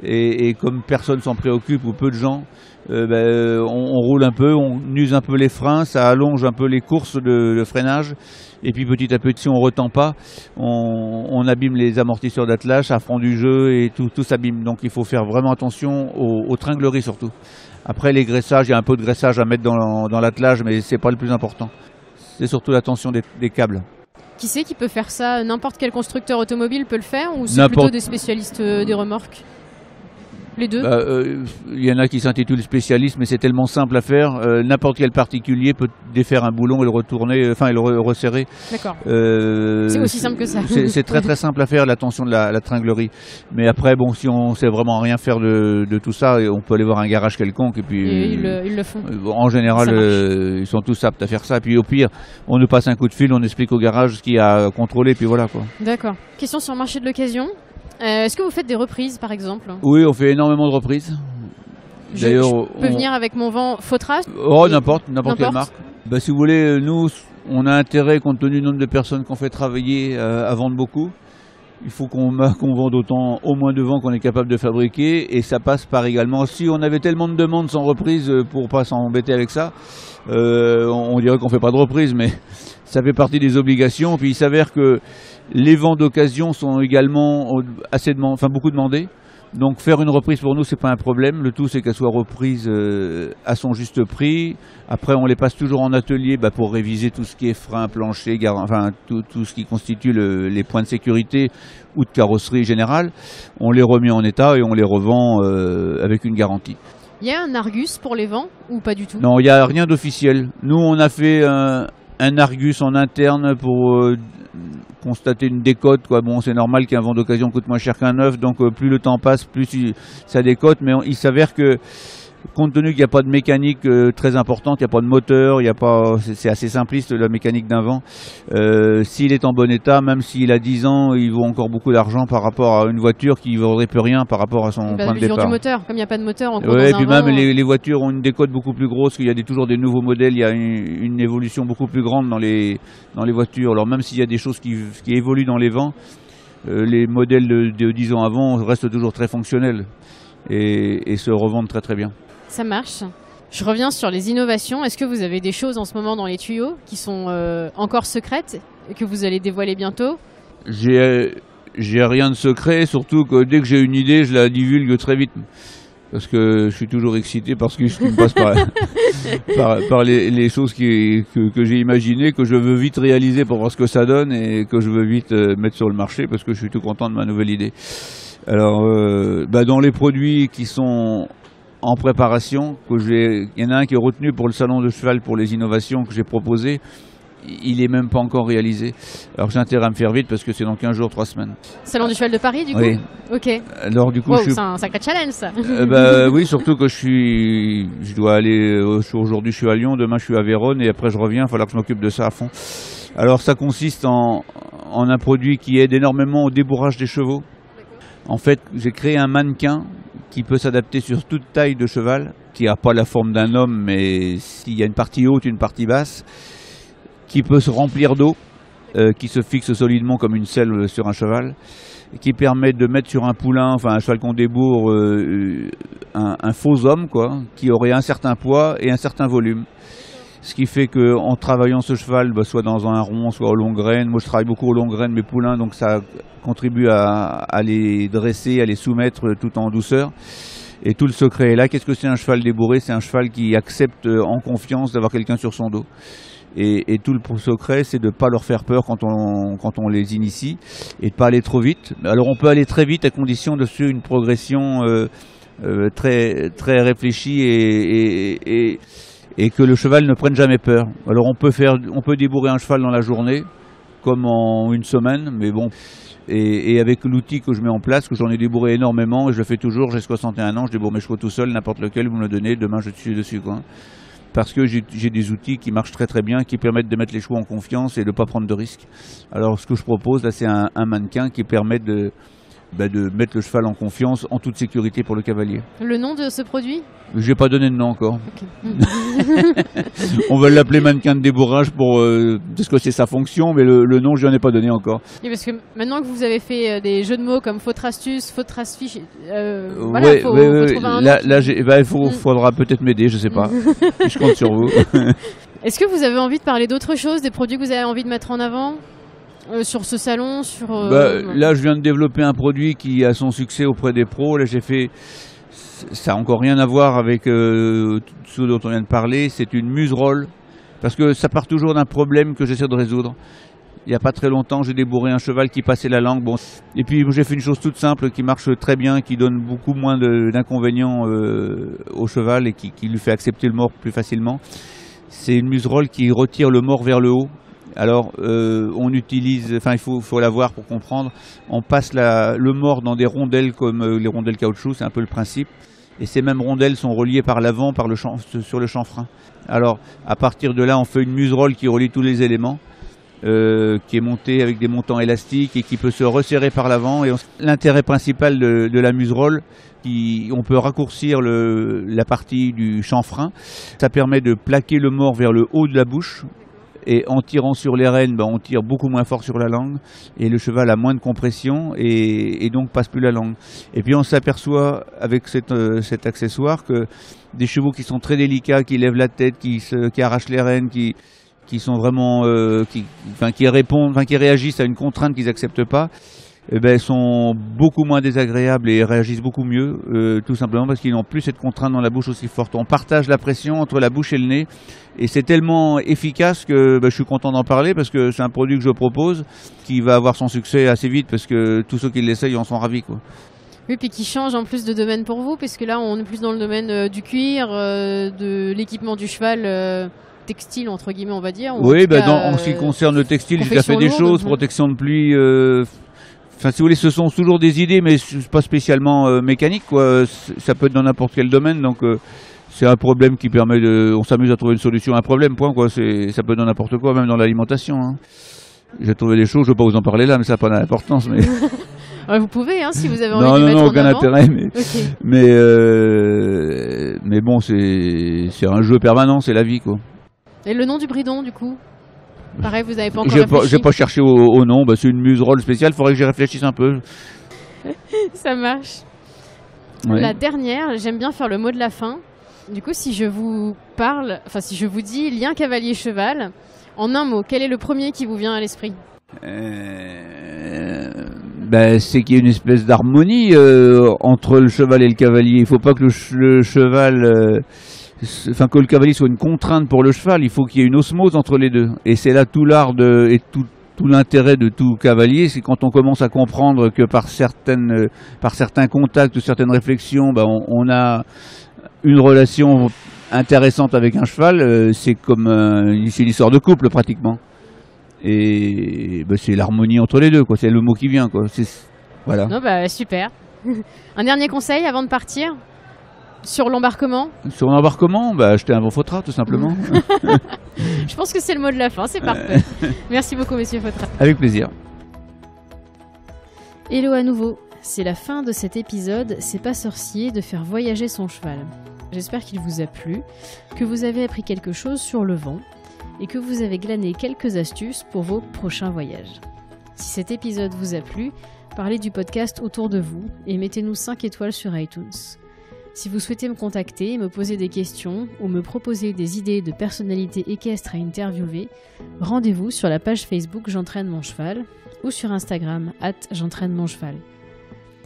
et comme personne s'en préoccupe ou peu de gens, on roule un peu, on use un peu les freins, ça allonge un peu les courses de freinage et puis petit à petit, si on retend pas, on abîme les amortisseurs d'attelage, ça prend du jeu et tout s'abîme. Donc il faut faire vraiment attention aux tringleries surtout. Après les graissages, il y a un peu de graissage à mettre dans l'attelage, mais c'est pas le plus important. C'est surtout l'attention des câbles. Qui c'est qui peut faire ça? N'importe quel constructeur automobile peut le faire ou c'est plutôt des spécialistes des remorques? Les deux? Il y en a qui s'intitulent spécialistes, mais c'est tellement simple à faire. N'importe quel particulier peut défaire un boulon et le retourner, et le resserrer. D'accord. C'est aussi simple que ça. C'est très très simple à faire, la tension de la tringlerie. Mais après, si on sait vraiment rien faire de tout ça, on peut aller voir un garage quelconque. Et puis, ils le font. En général, ils sont tous aptes à faire ça. Puis au pire, on nous passe un coup de fil, on explique au garage ce qu'il y a à contrôler, puis voilà, quoi. D'accord. Question sur le marché de l'occasion. Est-ce que vous faites des reprises, par exemple? Oui, on fait énormément de reprises. D'ailleurs, je peux venir avec mon vent Fautra? Oh, n'importe quelle marque. Si vous voulez, nous, on a intérêt, compte tenu du nombre de personnes qu'on fait travailler, à vendre beaucoup. Il faut qu'on vende au moins de vents qu'on est capable de fabriquer, et ça passe par également. Si on avait tellement de demandes sans reprise pour pas s'embêter avec ça, on dirait qu'on fait pas de reprise, mais ça fait partie des obligations. Puis il s'avère que les vents d'occasion sont également beaucoup demandés. Donc faire une reprise pour nous, c'est pas un problème. Le tout, c'est qu'elle soit reprise à son juste prix. Après, on les passe toujours en atelier pour réviser tout ce qui est frein, plancher, tout ce qui constitue les points de sécurité ou de carrosserie générale. On les remet en état et on les revend avec une garantie. Il y a un Argus pour les vents ou pas du tout? Non, il n'y a rien d'officiel. Nous, on a fait un argus en interne pour constater une décote, quoi. Bon, c'est normal qu'un vent d'occasion coûte moins cher qu'un neuf, donc plus le temps passe, plus ça décote, mais il s'avère que compte tenu qu'il n'y a pas de mécanique très importante, il n'y a pas de moteur, c'est assez simpliste la mécanique d'un vent. S'il est en bon état, même s'il a 10 ans, il vaut encore beaucoup d'argent par rapport à une voiture qui ne vaudrait plus rien par rapport à son point de départ. Du moteur, comme il n'y a pas de moteur encore ouais, dans puis un même vent. les voitures ont une décote beaucoup plus grosse, qu'il y a toujours des nouveaux modèles, il y a une évolution beaucoup plus grande dans les voitures. Alors même s'il y a des choses qui évoluent dans les vents, les modèles de 10 ans avant restent toujours très fonctionnels et se revendent très très bien. Ça marche. Je reviens sur les innovations. Est-ce que vous avez des choses en ce moment dans les tuyaux qui sont encore secrètes et que vous allez dévoiler bientôt? J'ai rien de secret, surtout que dès que j'ai une idée, je la divulgue très vite. Parce que je suis toujours excité par ce qui me passe par les choses que j'ai imaginées, que je veux vite réaliser pour voir ce que ça donne et que je veux vite mettre sur le marché parce que je suis tout content de ma nouvelle idée. Alors, dans les produits qui sont en préparation, il y en a un qui est retenu pour le salon de cheval pour les innovations que j'ai proposées. Il est même pas encore réalisé. Alors j'ai intérêt à me faire vite parce que c'est dans 15 jours, 3 semaines. Salon du cheval de Paris, du coup? Oui. Ok. Alors du coup, c'est un sacré challenge, ça. Oui, surtout que je dois aller, aujourd'hui je suis à Lyon, demain je suis à Vérone et après je reviens, il va falloir que je m'occupe de ça à fond. Alors ça consiste en un produit qui aide énormément au débourrage des chevaux. En fait, j'ai créé un mannequin qui peut s'adapter sur toute taille de cheval, qui n'a pas la forme d'un homme, mais s'il y a une partie haute, une partie basse, qui peut se remplir d'eau, qui se fixe solidement comme une selle sur un cheval, et qui permet de mettre sur un poulain, enfin un cheval qu'on débourre, un faux homme, quoi, qui aurait un certain poids et un certain volume. Ce qui fait qu'en travaillant ce cheval, soit dans un rond, soit aux longues graines, moi je travaille beaucoup aux longues graines mes poulains, donc ça contribue à les dresser, à les soumettre tout en douceur. Et tout le secret est là. Qu'est-ce que c'est un cheval débourré? C'est un cheval qui accepte en confiance d'avoir quelqu'un sur son dos. Et tout le secret, c'est de ne pas leur faire peur quand on les initie et de ne pas aller trop vite. Alors on peut aller très vite à condition de suivre une progression très, très réfléchie et que le cheval ne prenne jamais peur. Alors on peut débourrer un cheval dans la journée, comme en une semaine, mais bon. Et avec l'outil que je mets en place, que j'en ai débourré énormément, et je le fais toujours, j'ai 61 ans, je débourre mes chevaux tout seul, n'importe lequel, vous me le donnez, demain je suis dessus, quoi. Parce que j'ai des outils qui marchent très très bien, qui permettent de mettre les chevaux en confiance et de ne pas prendre de risques. Alors ce que je propose, là, c'est un mannequin qui permet de mettre le cheval en confiance, en toute sécurité pour le cavalier. Le nom de ce produit? J'ai pas donné de nom encore. Okay. On va l'appeler mannequin de débourrage parce que c'est sa fonction, mais le nom je n'en ai pas donné encore. Oui, parce que maintenant que vous avez fait des jeux de mots comme fautre astuce, fautre fiche, voilà, faut trouver un nom. Là, faudra peut-être m'aider, je sais pas. Je compte sur vous. Est-ce que vous avez envie de parler d'autre chose, des produits que vous avez envie de mettre en avant sur ce salon, Là, je viens de développer un produit qui a son succès auprès des pros. Là, ça n'a encore rien à voir avec ce dont on vient de parler. C'est une muserolle, parce que ça part toujours d'un problème que j'essaie de résoudre. Il n'y a pas très longtemps, j'ai débourré un cheval qui passait la langue. Bon. Et puis, j'ai fait une chose toute simple qui marche très bien, qui donne beaucoup moins d'inconvénients au cheval et qui lui fait accepter le mors plus facilement. C'est une muserolle qui retire le mors vers le haut. Alors, on utilise, enfin, il faut la voir pour comprendre. On passe le mors dans des rondelles comme les rondelles caoutchouc, c'est un peu le principe. Et ces mêmes rondelles sont reliées par l'avant, sur le chanfrein. Alors, à partir de là, on fait une muserolle qui relie tous les éléments, qui est montée avec des montants élastiques et qui peut se resserrer par l'avant. Et l'intérêt principal de la muserolle, on peut raccourcir la partie du chanfrein. Ça permet de plaquer le mors vers le haut de la bouche. Et en tirant sur les rênes, on tire beaucoup moins fort sur la langue et le cheval a moins de compression et donc passe plus la langue. Et puis on s'aperçoit avec cet accessoire que des chevaux qui sont très délicats, qui lèvent la tête, qui arrachent les rênes, qui sont vraiment, qui réagissent à une contrainte qu'ils n'acceptent pas, sont beaucoup moins désagréables et réagissent beaucoup mieux, tout simplement parce qu'ils n'ont plus cette contrainte dans la bouche aussi forte. On partage la pression entre la bouche et le nez et c'est tellement efficace que je suis content d'en parler parce que c'est un produit que je propose qui va avoir son succès assez vite parce que tous ceux qui l'essayent en sont ravis, quoi. Oui, puis qui change en plus de domaine pour vous, puisque là on est plus dans le domaine du cuir, de l'équipement du cheval textile, entre guillemets, on va dire. Ou Oui, en en ce qui concerne le textile, j'ai déjà fait confection des lourde. choses, protection de pluie. Enfin, si vous voulez, ce sont toujours des idées, mais pas spécialement mécaniques, quoi. Ça peut être dans n'importe quel domaine, donc c'est un problème qui permet de. On s'amuse à trouver une solution à un problème, point, quoi. Ça peut être dans n'importe quoi, même dans l'alimentation. Hein. J'ai trouvé des choses, je ne vais pas vous en parler là, mais ça n'a pas d'importance. Mais... Ouais, vous pouvez, hein, si vous avez envie de mettre non, en aucun avant. intérêt. Mais, Okay. mais bon, c'est un jeu permanent, c'est la vie, quoi. Et le nom du bridon, du coup? Pareil, vous n'avez pas encore réfléchi? J'ai pas cherché au nom, c'est une muserolle spéciale, il faudrait que j'y réfléchisse un peu. Ça marche. Ouais. La dernière, j'aime bien faire le mot de la fin. Du coup, si je vous dis lien cavalier-cheval, en un mot, quel est le premier qui vous vient à l'esprit? C'est qu'il y a une espèce d'harmonie entre le cheval et le cavalier. Il ne faut pas que le cheval... que le cavalier soit une contrainte pour le cheval, il faut qu'il y ait une osmose entre les deux. Et c'est là tout l'art et tout l'intérêt de tout cavalier, c'est quand on commence à comprendre que par certains contacts ou certaines réflexions, on a une relation intéressante avec un cheval, c'est une histoire de couple pratiquement. Et c'est l'harmonie entre les deux, quoi. C'est le mot qui vient, quoi. Voilà. Non, super. Un dernier conseil avant de partir sur l'embarquement? Sur l'embarquement, acheter un bon Fautra, tout simplement. Je pense que c'est le mot de la fin, c'est parfait. Merci beaucoup, monsieur Fautra. Avec plaisir. Hello à nouveau. C'est la fin de cet épisode C'est pas sorcier de faire voyager son cheval. J'espère qu'il vous a plu, que vous avez appris quelque chose sur le vent et que vous avez glané quelques astuces pour vos prochains voyages. Si cet épisode vous a plu, parlez du podcast autour de vous et mettez-nous 5 étoiles sur iTunes. Si vous souhaitez me contacter, me poser des questions ou me proposer des idées de personnalités équestres à interviewer, rendez-vous sur la page Facebook J'entraîne mon cheval ou sur Instagram @j'entraîne mon cheval.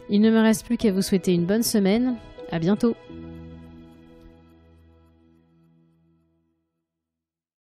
Il ne me reste plus qu'à vous souhaiter une bonne semaine. À bientôt.